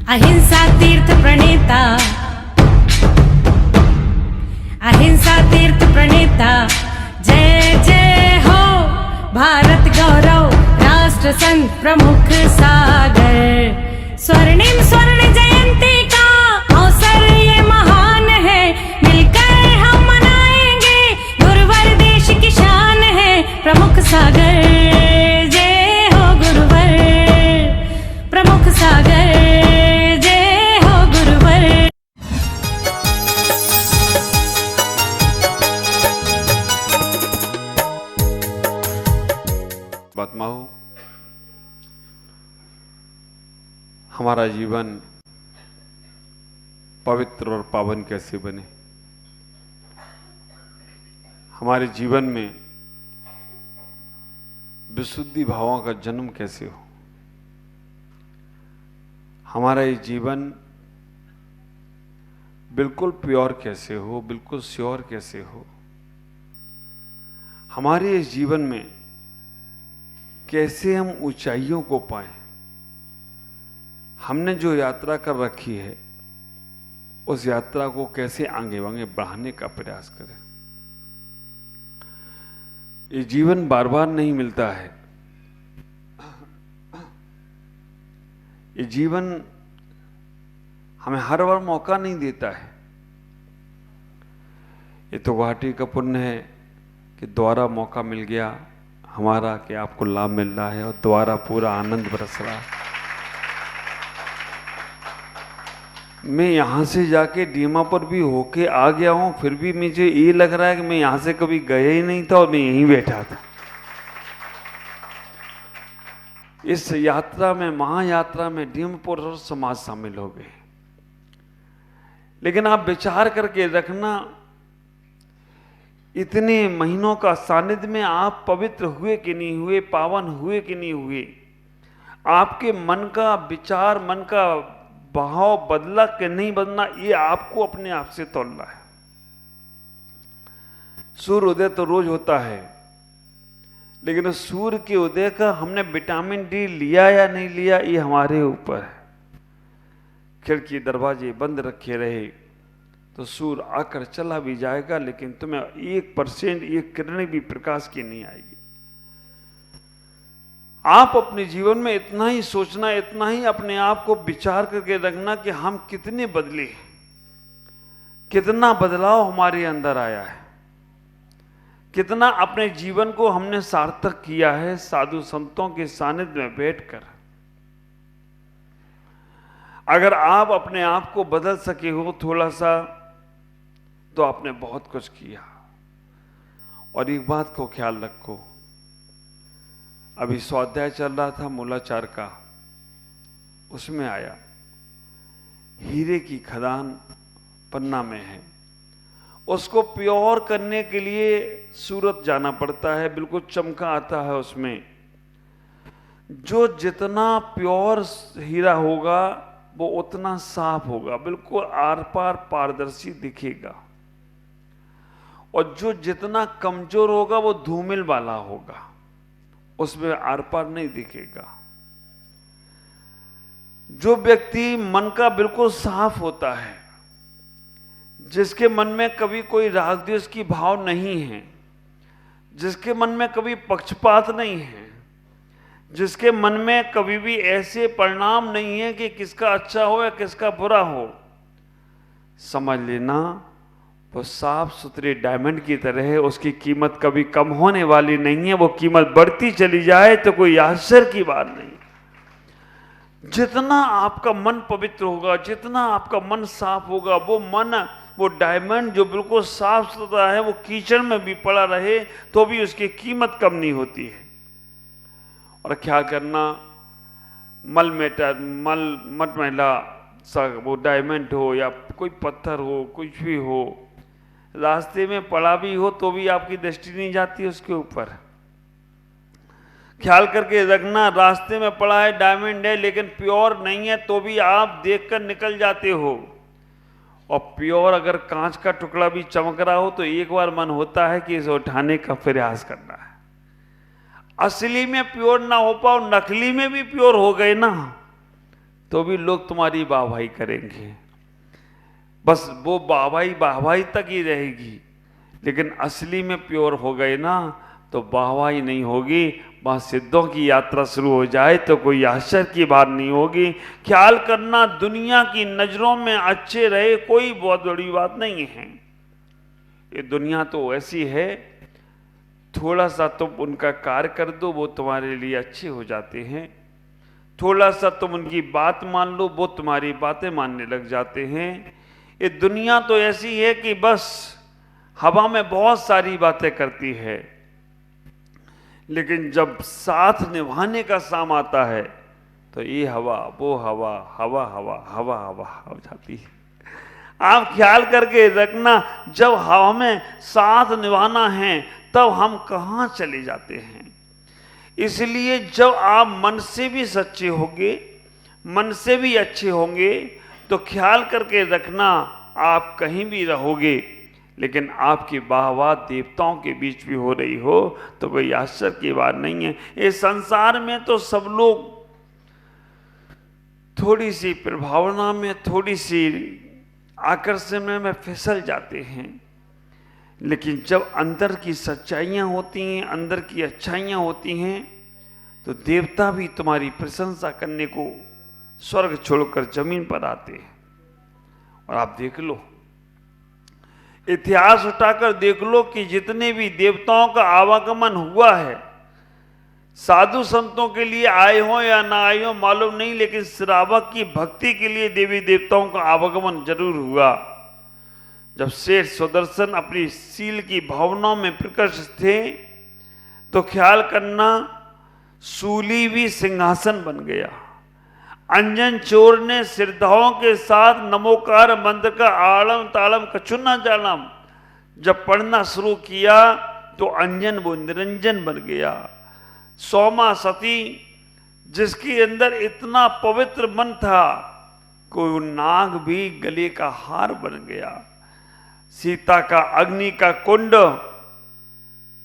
अहिंसा तीर्थ प्रणेता, अहिंसा तीर्थ प्रणेता, जय जय हो भारत गौरव राष्ट्र संत प्रमुख सागर। स्वर्णिम स्वर्ण जयंती का अवसर ये महान है, मिलकर हम मनाएंगे गुरुवर देश की शान है प्रमुख सागर। जय हो गुरुवर प्रमुख सागर, जय हो गुरुवर। महात्माओं, हमारा जीवन पवित्र और पावन कैसे बने, हमारे जीवन में विशुद्धि भावों का जन्म कैसे हो, हमारा ये जीवन बिल्कुल प्योर कैसे हो, बिल्कुल श्योर कैसे हो, हमारे इस जीवन में कैसे हम ऊंचाइयों को पाएं। हमने जो यात्रा कर रखी है उस यात्रा को कैसे आगे आगे बढ़ाने का प्रयास करें। ये जीवन बार बार नहीं मिलता है, ये जीवन हमें हर बार मौका नहीं देता है। ये तो गुवाहाटी का पुण्य है कि दोबारा मौका मिल गया हमारा, कि आपको लाभ मिल रहा है और दोबारा पूरा आनंद बरस रहा है। मैं यहां से जाके दीमापुर भी होके आ गया हूं, फिर भी मुझे ये लग रहा है कि मैं यहां से कभी गया ही नहीं था और मैं यहीं बैठा था। इस यात्रा में, महायात्रा में दीमापुर और समाज शामिल हो गए। लेकिन आप विचार करके रखना, इतने महीनों का सानिध्य में आप पवित्र हुए कि नहीं हुए, पावन हुए कि नहीं हुए, आपके मन का विचार, मन का भाव बदला कि नहीं बदला, ये आपको अपने आप से तोलना है। सूर्य उदय तो रोज होता है, लेकिन उस सूर्य के उदय का हमने विटामिन डी लिया या नहीं लिया, ये हमारे ऊपर है। खिड़की दरवाजे बंद रखे रहे तो सूर्य आकर चला भी जाएगा, लेकिन तुम्हें 1% एक किरण भी प्रकाश की नहीं आएगी। आप अपने जीवन में इतना ही सोचना, इतना ही अपने आप को विचार करके रखना कि हम कितने बदले, कितना बदलाव हमारे अंदर आया है, कितना अपने जीवन को हमने सार्थक किया है साधु संतों के सानिध्य में बैठकर। अगर आप अपने आप को बदल सके हो थोड़ा सा, तो आपने बहुत कुछ किया। और एक बात को ख्याल रखो, अभी स्वाध्याय चल रहा था मूलाचार का, उसमें आया हीरे की खदान पन्ना में है, उसको प्योर करने के लिए सूरत जाना पड़ता है, बिल्कुल चमका आता है उसमें। जो जितना प्योर हीरा होगा वो उतना साफ होगा, बिल्कुल आर पार पारदर्शी दिखेगा। और जो जितना कमजोर होगा वो धूमिल वाला होगा, उसमें आर पार नहीं दिखेगा। जो व्यक्ति मन का बिल्कुल साफ होता है, जिसके मन में कभी कोई राग द्वेष की भाव नहीं है, जिसके मन में कभी पक्षपात नहीं है, जिसके मन में कभी भी ऐसे परिणाम नहीं है कि किसका अच्छा हो या किसका बुरा हो, समझ लेना वो साफ सुथरे डायमंड की तरह है। उसकी कीमत कभी कम होने वाली नहीं है, वो कीमत बढ़ती चली जाए तो कोई आश्चर्य की बात नहीं। जितना आपका मन पवित्र होगा, जितना आपका मन साफ होगा, वो मन, वो डायमंड जो बिल्कुल साफ सुथरा है, वो कीचड़ में भी पड़ा रहे तो भी उसकी कीमत कम नहीं होती है। और क्या करना, मट मैला सा वो डायमंड हो या कोई पत्थर हो, कुछ भी हो, रास्ते में पड़ा भी हो तो भी आपकी दृष्टि नहीं जाती उसके ऊपर। ख्याल करके रखना, रास्ते में पड़ा है डायमंड है लेकिन प्योर नहीं है तो भी आप देखकर निकल जाते हो। और प्योर अगर कांच का टुकड़ा भी चमक रहा हो तो एक बार मन होता है कि इसे उठाने का प्रयास करना है। असली में प्योर ना हो पाओ, नकली में भी प्योर हो गए ना तो भी लोग तुम्हारी वाहवाही करेंगे, बस वो वाहवाही तक ही रहेगी। लेकिन असली में प्योर हो गए ना तो वाहवाही नहीं होगी, वहां सिद्धों की यात्रा शुरू हो जाए तो कोई आश्चर्य की बात नहीं होगी। ख्याल करना, दुनिया की नजरों में अच्छे रहे कोई बहुत बड़ी बात नहीं है। ये दुनिया तो ऐसी है, थोड़ा सा तुम उनका कार्य कर दो वो तुम्हारे लिए अच्छे हो जाते हैं, थोड़ा सा तुम उनकी बात मान लो वो तुम्हारी बातें मानने लग जाते हैं। ये दुनिया तो ऐसी है कि बस हवा में बहुत सारी बातें करती है, लेकिन जब साथ निभाने का साम आता है तो ये हवा वो हवा हवा हवा हवा हवा हो जाती है। आप ख्याल करके रखना, जब हवा में साथ निभाना है तब हम कहाँ चले जाते हैं। इसलिए जब आप मन से भी सच्चे होंगे, मन से भी अच्छे होंगे, तो ख्याल करके रखना आप कहीं भी रहोगे, लेकिन आपकी वाहवाह देवताओं के बीच भी हो रही हो तो कोई आश्चर्य की बात नहीं है। इस संसार में तो सब लोग थोड़ी सी प्रभावना में, थोड़ी सी आकर्षण में फिसल जाते हैं, लेकिन जब अंदर की सच्चाइयां होती हैं, अंदर की अच्छाइयां होती हैं, तो देवता भी तुम्हारी प्रशंसा करने को स्वर्ग छोड़कर जमीन पर आते हैं। और आप देख लो, इतिहास उठाकर देख लो कि जितने भी देवताओं का आवागमन हुआ है, साधु संतों के लिए आए हो या ना आए हो मालूम नहीं, लेकिन श्रावक की भक्ति के लिए देवी देवताओं का आवागमन जरूर हुआ। जब शेष सुदर्शन अपनी शील की भावनाओं में प्रकट थे तो ख्याल करना सूली भी सिंहासन बन गया। अंजन चोर ने सिरधाओं के साथ नमोकार मंत्र का आलम तालम कछुन्ना जालम जब पढ़ना शुरू किया तो अंजन वो निरंजन बन गया। सोमा सती जिसके अंदर इतना पवित्र मन था, कोई नाग भी गले का हार बन गया। सीता का अग्नि का कुंड,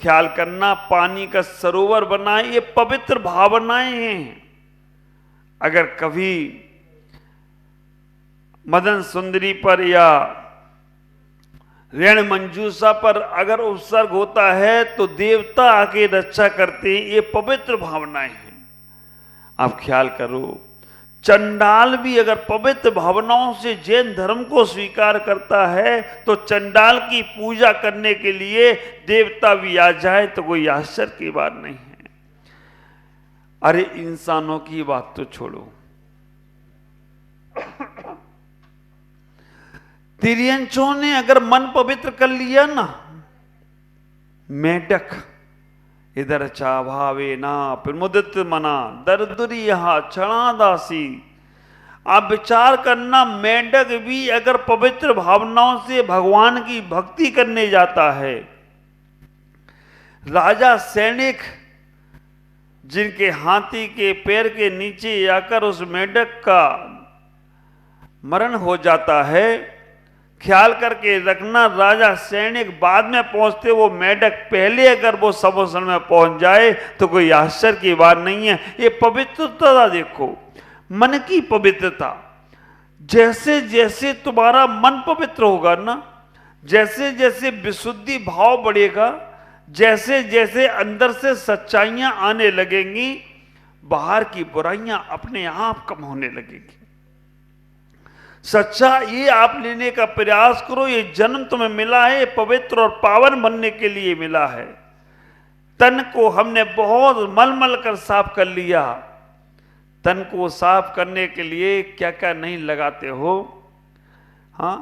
ख्याल करना पानी का सरोवर बनाए, ये पवित्र भावनाएं हैं। अगर कभी मदन सुंदरी पर या ऋण मंजूषा पर अगर उपसर्ग होता है तो देवता आके रक्षा करते हैं, ये पवित्र भावनाएं हैं। आप ख्याल करो, चंडाल भी अगर पवित्र भावनाओं से जैन धर्म को स्वीकार करता है तो चंडाल की पूजा करने के लिए देवता भी आ जाए तो कोई आश्चर्य की बात नहीं है। अरे इंसानों की बात तो छोड़ो, तिर्यंचों ने अगर मन पवित्र कर लिया ना, मेढक इधर चाभावे ना प्रमुदित मना दरदुरी यहां क्षणादासी। आप विचार करना, मेढक भी अगर पवित्र भावनाओं से भगवान की भक्ति करने जाता है, राजा सैनिक जिनके हाथी के पैर के नीचे आकर उस मेढक का मरण हो जाता है, ख्याल करके रखना राजा सैनिक बाद में पहुंचते, वो मेढक पहले अगर वो समुद्र में पहुंच जाए तो कोई आश्चर्य की बात नहीं है। ये पवित्रता देखो, मन की पवित्रता। जैसे जैसे तुम्हारा मन पवित्र होगा ना, जैसे जैसे विशुद्धि भाव बढ़ेगा, जैसे जैसे अंदर से सच्चाइयां आने लगेंगी, बाहर की बुराइयां अपने आप कम होने लगेंगी। सच्चा ये आप लेने का प्रयास करो। ये जन्म तुम्हें मिला है पवित्र और पावन बनने के लिए मिला है। तन को हमने बहुत मलमल कर साफ कर लिया। तन को साफ करने के लिए क्या क्या नहीं लगाते हो? हाँ,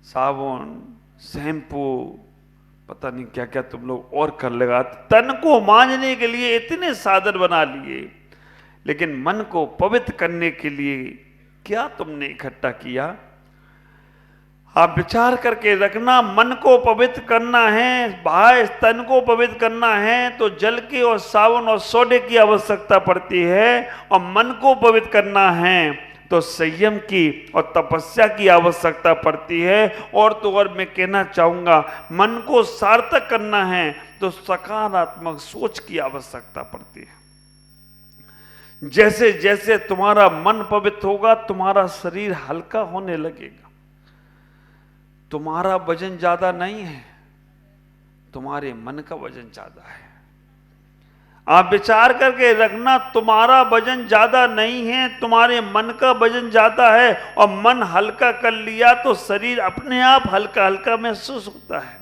साबुन, शैम्पू, पता नहीं क्या क्या तुम लोग और कर लगाते। तन को मांजने के लिए इतने साधन बना लिए, लेकिन मन को पवित्र करने के लिए क्या तुमने इकट्ठा किया? आप विचार करके रखना, मन को पवित्र करना है, बाह्य तन को पवित्र करना है तो जल की और साबुन और सोडे की आवश्यकता पड़ती है, और मन को पवित्र करना है तो संयम की और तपस्या की आवश्यकता पड़ती है। और तो और मैं कहना चाहूंगा, मन को सार्थक करना है तो सकारात्मक सोच की आवश्यकता पड़ती है। जैसे जैसे तुम्हारा मन पवित्र होगा, तुम्हारा शरीर हल्का होने लगेगा। तुम्हारा वजन ज्यादा नहीं है, तुम्हारे मन का वजन ज्यादा है। आप विचार करके रखना, तुम्हारा वजन ज्यादा नहीं है, तुम्हारे मन का वजन ज्यादा है। और मन हल्का कर लिया तो शरीर अपने आप हल्का हल्का महसूस होता है।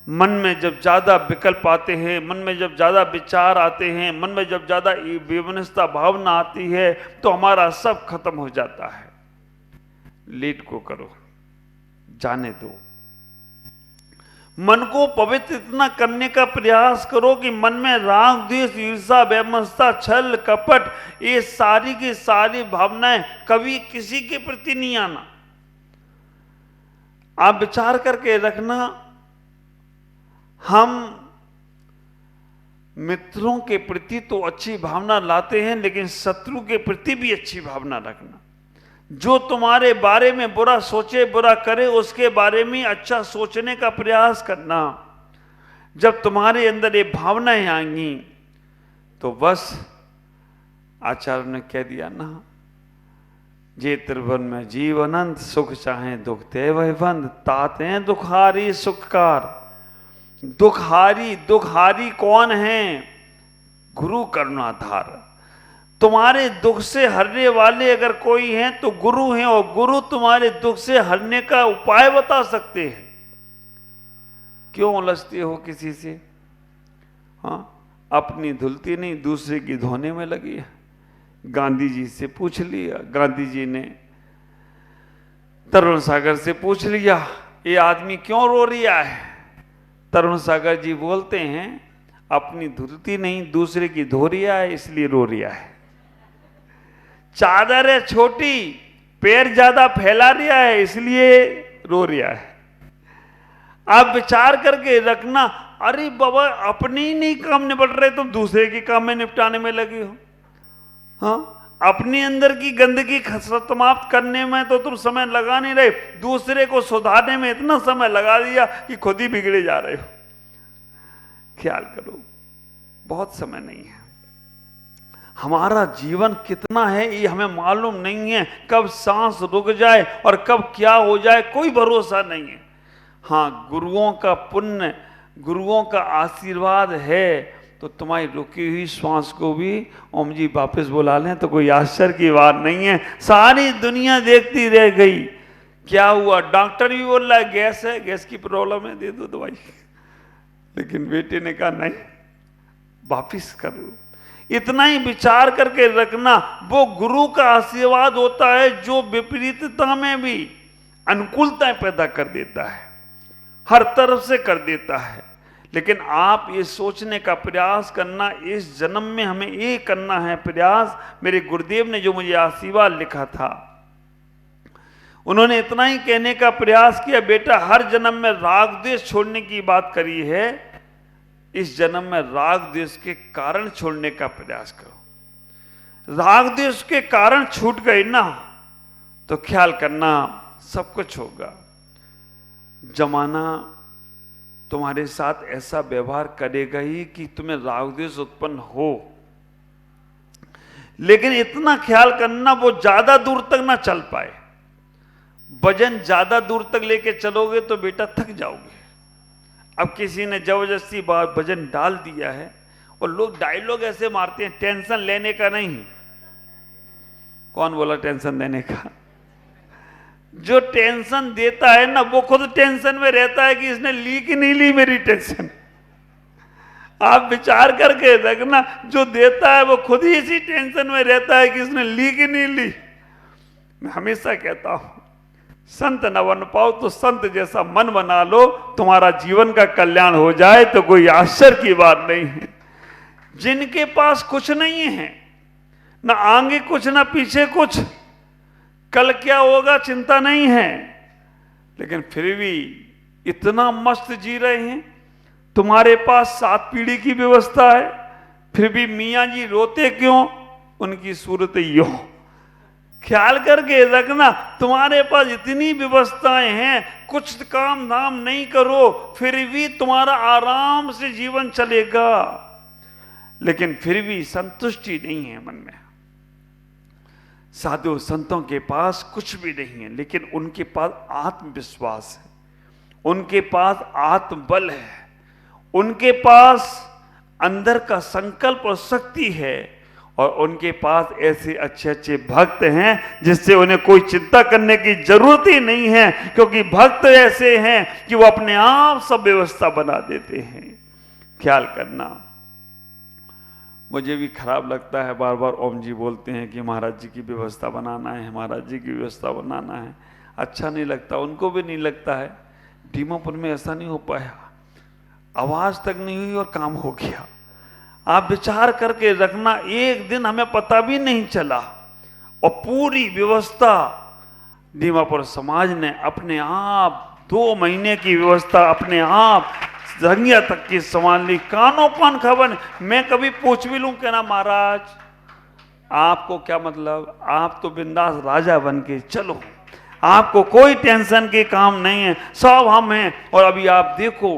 मन में जब ज्यादा विकल्प आते हैं, मन में जब ज्यादा विचार आते हैं, मन में जब ज्यादा विवनता भावना आती है, तो हमारा सब खत्म हो जाता है। लेट को करो, जाने दो। मन को पवित्र इतना करने का प्रयास करो कि मन में राग, द्वेष, ईर्ष्या, वैमनस्यता, छल, कपट, ये सारी की सारी भावनाएं कभी किसी के प्रति नहीं आना। आप विचार करके रखना, हम मित्रों के प्रति तो अच्छी भावना लाते हैं, लेकिन शत्रु के प्रति भी अच्छी भावना रखना। जो तुम्हारे बारे में बुरा सोचे, बुरा करे, उसके बारे में अच्छा सोचने का प्रयास करना। जब तुम्हारे अंदर ये भावनाएं आएंगी तो बस आचार्य ने कह दिया ना, जे त्रिभुवन में जीव अनंत, सुख चाहे दुख ते वह बंद, ताते दुखारी सुखकार। दुखारी कौन है? गुरु करुणाधार। तुम्हारे दुख से हरने वाले अगर कोई हैं तो गुरु हैं, और गुरु तुम्हारे दुख से हरने का उपाय बता सकते हैं। क्यों उलझते हो किसी से? हाँ, अपनी धुलती नहीं, दूसरे की धोने में लगी है। गांधी जी से पूछ लिया, गांधी जी ने तरुण सागर से पूछ लिया, ये आदमी क्यों रो रहा है? तरुण सागर जी बोलते हैं, अपनी धुलती नहीं, दूसरे की धो रिया है, इसलिए रो रिया है। चादर है छोटी, पैर ज्यादा फैला रिया है, इसलिए रो रिया है। आप विचार करके रखना, अरे बाबा अपने ही नहीं काम निपट रहे, तुम दूसरे के काम में निपटाने में लगे हो। हाँ, अपने अंदर की गंदगी समाप्त करने में तो तुम समय लगा नहीं रहे, दूसरे को सुधारने में इतना समय लगा दिया कि खुद ही बिगड़े जा रहे हो। ख्याल करो, बहुत समय नहीं है। हमारा जीवन कितना है ये हमें मालूम नहीं है। कब सांस रुक जाए और कब क्या हो जाए कोई भरोसा नहीं है। हाँ, गुरुओं का पुण्य, गुरुओं का आशीर्वाद है तो तुम्हारी रुकी हुई श्वास को भी ओम जी वापस बुला लें तो कोई आश्चर्य की बात नहीं है। सारी दुनिया देखती रह गई, क्या हुआ? डॉक्टर भी बोल रहा है गैस है, गैस की प्रॉब्लम है, दे दो दवाई। लेकिन बेटे ने कहा नहीं, वापिस करो। इतना ही विचार करके रखना, वो गुरु का आशीर्वाद होता है जो विपरीतता में भी अनुकूलता पैदा कर देता है, हर तरफ से कर देता है। लेकिन आप ये सोचने का प्रयास करना, इस जन्म में हमें ये करना है प्रयास। मेरे गुरुदेव ने जो मुझे आशीर्वाद लिखा था, उन्होंने इतना ही कहने का प्रयास किया, बेटा हर जन्म में राग द्वेष छोड़ने की बात करी है, इस जन्म में राग द्वेष के कारण छोड़ने का प्रयास करो। राग द्वेष के कारण छूट गए ना तो ख्याल करना सब कुछ होगा। जमाना तुम्हारे साथ ऐसा व्यवहार करेगा ही कि तुम्हें राग द्वेष उत्पन्न हो। लेकिन इतना ख्याल करना वो ज्यादा दूर तक ना चल पाए। वजन ज्यादा दूर तक लेके चलोगे तो बेटा थक जाओगे। अब किसी ने जबरदस्ती वजन डाल दिया है और लोग डायलॉग ऐसे मारते हैं, टेंशन लेने का नहीं। कौन बोला टेंशन देने का? जो टेंशन देता है ना वो खुद टेंशन में रहता है कि इसने ली कि नहीं ली मेरी टेंशन। आप विचार करके रखना, जो देता है वो खुद ही इसी टेंशन में रहता है कि इसने ली कि नहीं ली। मैं हमेशा कहता हूं, संत न बन पाओ तो संत जैसा मन बना लो, तुम्हारा जीवन का कल्याण हो जाए तो कोई आश्चर्य की बात नहीं है। जिनके पास कुछ नहीं है, ना आगे कुछ ना पीछे कुछ, कल क्या होगा चिंता नहीं है, लेकिन फिर भी इतना मस्त जी रहे हैं। तुम्हारे पास 7 पीढ़ी की व्यवस्था है, फिर भी मियाँ जी रोते क्यों? उनकी सूरत यो। ख्याल करके रखना, तुम्हारे पास इतनी व्यवस्थाएं हैं, कुछ काम धाम नहीं करो फिर भी तुम्हारा आराम से जीवन चलेगा। लेकिन फिर भी संतुष्टि नहीं है मन में। साधु संतों के पास कुछ भी नहीं है, लेकिन उनके पास आत्मविश्वास है, उनके पास आत्मबल है, उनके पास अंदर का संकल्प और शक्ति है, और उनके पास ऐसे अच्छे अच्छे भक्त हैं जिससे उन्हें कोई चिंता करने की जरूरत ही नहीं है, क्योंकि भक्त ऐसे हैं कि वो अपने आप सब व्यवस्था बना देते हैं। ख्याल करना। मुझे भी खराब लगता है, बार बार ओम जी बोलते हैं कि महाराज जी की व्यवस्था बनाना है, महाराज जी की व्यवस्था बनाना है। अच्छा नहीं लगता, उनको भी नहीं लगता है। डीमापुर में ऐसा नहीं हो पाया, आवाज तक नहीं हुई और काम हो गया। आप विचार करके रखना, एक दिन हमें पता भी नहीं चला और पूरी व्यवस्था डीमापुर समाज ने अपने आप 2 महीने की व्यवस्था अपने आप जंगिया तक की संभाल ली। कानों कान खबर। मैं कभी पूछ भी लूं कहना महाराज आपको क्या मतलब, आप तो बिंदास राजा बन के चलो, आपको कोई टेंशन के काम नहीं है, सब हम हैं। और अभी आप देखो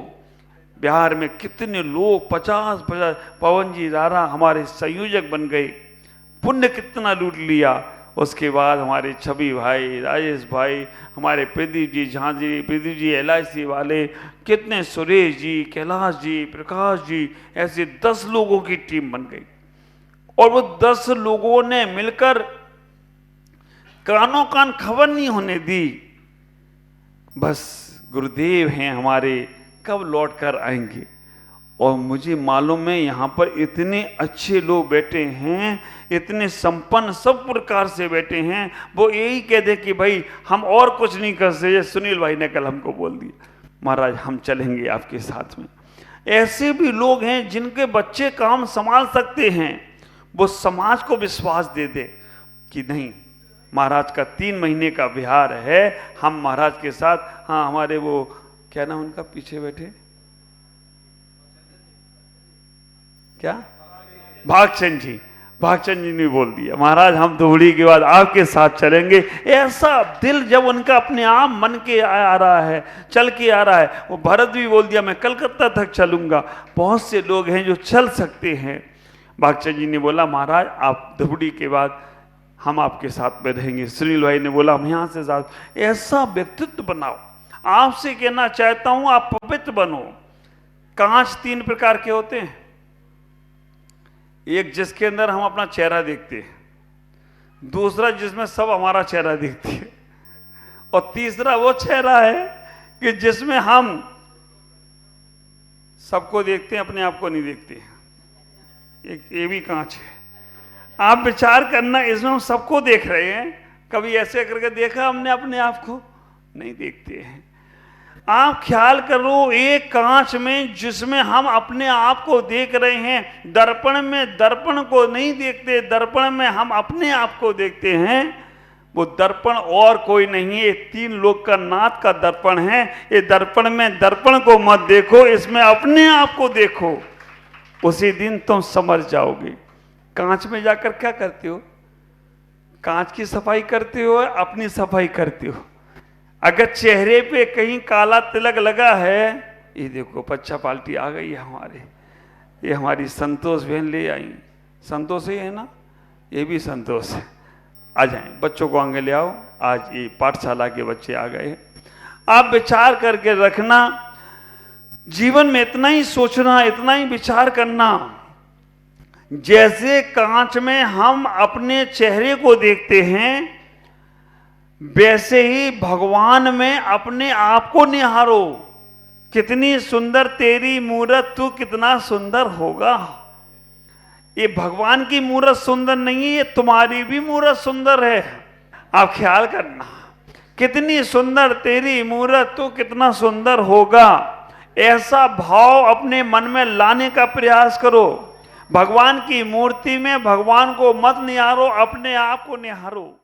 बिहार में कितने लोग 50-50 पवन जी रारा हमारे संयोजक बन गए, पुण्य कितना लूट लिया। उसके बाद हमारे छवि भाई, राजेश भाई, हमारे प्रदीप जी झांझी, प्रदीप जी LIC वाले, कितने सुरेश जी, कैलाश जी, प्रकाश जी, ऐसे 10 लोगों की टीम बन गई। और वो 10 लोगों ने मिलकर कानों कान खबर नहीं होने दी। बस गुरुदेव हैं हमारे, कब लौट कर आएंगे। और मुझे मालूम है यहाँ पर इतने अच्छे लोग बैठे हैं, इतने संपन्न सब प्रकार से बैठे हैं, वो यही कह दे कि भाई हम और कुछ नहीं कर सकते। सुनील भाई ने कल हमको बोल दिया महाराज हम चलेंगे आपके साथ में। ऐसे भी लोग हैं जिनके बच्चे काम संभाल सकते हैं, वो समाज को विश्वास दे दे कि नहीं महाराज का 3 महीने का विहार है, हम महाराज के साथ। हाँ हमारे वो क्या नाम उनका पीछे बैठे, क्या भागचंद जी, भागचंद जी ने बोल दिया महाराज हम दुबड़ी के बाद आपके साथ चलेंगे। ऐसा दिल जब उनका अपने आप मन के आ रहा है, चल के आ रहा है। वो भरत भी बोल दिया मैं कलकत्ता तक चलूंगा। बहुत से लोग हैं जो चल सकते हैं। भागचंद जी ने बोला महाराज आप दुबड़ी के बाद हम आपके साथ में रहेंगे। सुनील भाई ने बोला हम यहाँ से साथ। ऐसा व्यक्तित्व बनाओ। आपसे कहना चाहता हूं आप पवित्र बनो। कांच 3 प्रकार के होते हैं, एक जिसके अंदर हम अपना चेहरा देखते हैं, दूसरा जिसमें सब हमारा चेहरा देखते हैं, और तीसरा वो चेहरा है कि जिसमें हम सबको देखते हैं, अपने आप को नहीं देखते हैं। एक ये भी कांच है। आप विचार करना, इसमें हम सबको देख रहे हैं, कभी ऐसे करके देखा हमने अपने आप को? नहीं देखते हैं। आप ख्याल करो एक कांच में जिसमें हम अपने आप को देख रहे हैं, दर्पण में दर्पण को नहीं देखते, दर्पण में हम अपने आप को देखते हैं। वो दर्पण और कोई नहीं है, 3 लोग का नाथ का दर्पण है। ये दर्पण में दर्पण को मत देखो, इसमें अपने आप को देखो, उसी दिन तुम समझ जाओगे। कांच में जाकर क्या करते हो? कांच की सफाई करते हो, अपनी सफाई करते हो। अगर चेहरे पे कहीं काला तिलक लगा है, ये देखो पच्चा पाल्टी आ गई है हमारे, ये हमारी संतोष बहन ले आई। संतोष ही है ना, ये भी संतोष है। आ जाएं, बच्चों को आगे ले आओ। आज ये पाठशाला के बच्चे आ गए हैं। आप विचार करके रखना, जीवन में इतना ही सोचना, इतना ही विचार करना, जैसे कांच में हम अपने चेहरे को देखते हैं, वैसे ही भगवान में अपने आप को निहारो। कितनी सुंदर तेरी मूरत, तू कितना सुंदर होगा। ये भगवान की मूरत सुंदर नहीं है, ये तुम्हारी भी मूरत सुंदर है। आप ख्याल करना, कितनी सुंदर तेरी मूरत, तू कितना सुंदर होगा। ऐसा भाव अपने मन में लाने का प्रयास करो। भगवान की मूर्ति में भगवान को मत निहारो, अपने आप को निहारो।